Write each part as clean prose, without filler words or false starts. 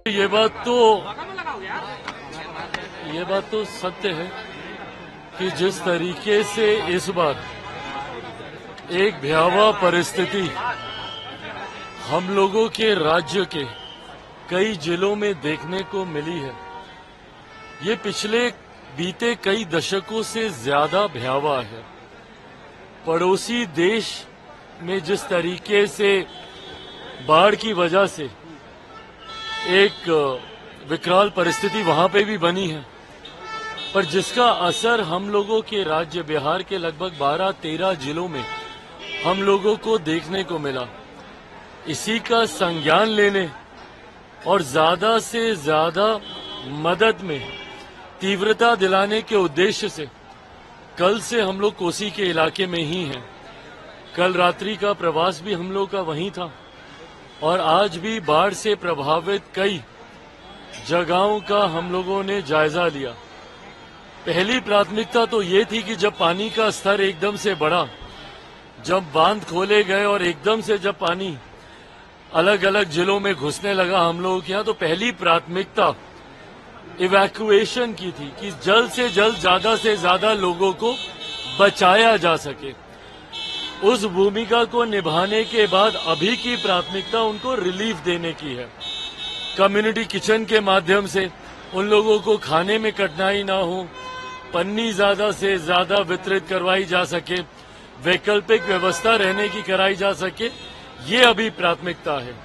ये बात तो सत्य है कि जिस तरीके से इस बार एक भयावह परिस्थिति हम लोगों के राज्य के कई जिलों में देखने को मिली है, ये पिछले बीते कई दशकों से ज्यादा भयावह है। पड़ोसी देश में जिस तरीके से बाढ़ की वजह से एक विकराल परिस्थिति वहां पे भी बनी है, पर जिसका असर हम लोगों के राज्य बिहार के लगभग 12-13 जिलों में हम लोगों को देखने को मिला, इसी का संज्ञान लेने और ज्यादा से ज्यादा मदद में तीव्रता दिलाने के उद्देश्य से कल से हम लोग कोसी के इलाके में ही हैं। कल रात्रि का प्रवास भी हम लोग का वहीं था और आज भी बाढ़ से प्रभावित कई जगहों का हम लोगों ने जायजा लिया। पहली प्राथमिकता तो ये थी कि जब पानी का स्तर एकदम से बढ़ा, जब बांध खोले गए और एकदम से जब पानी अलग अलग जिलों में घुसने लगा हम लोगों के यहाँ, तो पहली प्राथमिकता इवैक्यूएशन की थी कि जल्द से जल्द ज्यादा से ज्यादा लोगों को बचाया जा सके। उस भूमिका को निभाने के बाद अभी की प्राथमिकता उनको रिलीफ देने की है। कम्युनिटी किचन के माध्यम से उन लोगों को खाने में कठिनाई ना हो, पन्नी ज्यादा से ज्यादा वितरित करवाई जा सके, वैकल्पिक व्यवस्था रहने की कराई जा सके, ये अभी प्राथमिकता है।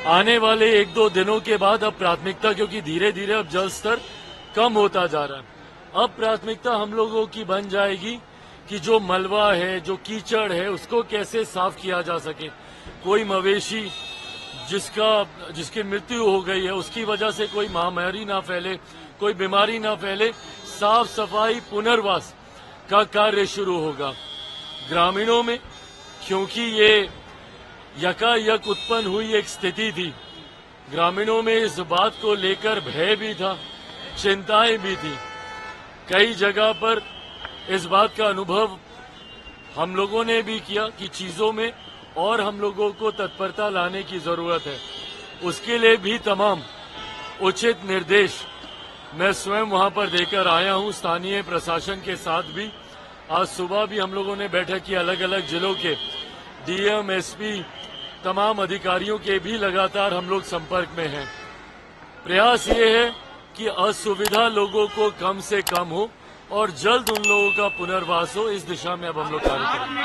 आने वाले 1-2 दिनों के बाद अब प्राथमिकता, क्योंकि धीरे धीरे अब जल स्तर कम होता जा रहा है, अब प्राथमिकता हम लोगों की बन जाएगी कि जो मलबा है, जो कीचड़ है, उसको कैसे साफ किया जा सके। कोई मवेशी जिसकी मृत्यु हो गई है, उसकी वजह से कोई महामारी ना फैले, कोई बीमारी ना फैले, साफ सफाई पुनर्वास का कार्य शुरू होगा। ग्रामीणों में क्योंकि ये यकायक उत्पन्न हुई एक स्थिति थी, ग्रामीणों में इस बात को लेकर भय भी था, चिंताएं भी थी। कई जगह पर इस बात का अनुभव हम लोगों ने भी किया कि चीजों में और हम लोगों को तत्परता लाने की जरूरत है। उसके लिए भी तमाम उचित निर्देश मैं स्वयं वहां पर देकर आया हूं, स्थानीय प्रशासन के साथ भी। आज सुबह भी हम लोगों ने बैठक की, अलग अलग जिलों के डीएम, एसपी, तमाम अधिकारियों के भी लगातार हम लोग संपर्क में हैं। प्रयास ये है कि असुविधा लोगों को कम से कम हो और जल्द उन लोगों का पुनर्वास हो। इस दिशा में अब हम लोग कार्य करेंगे।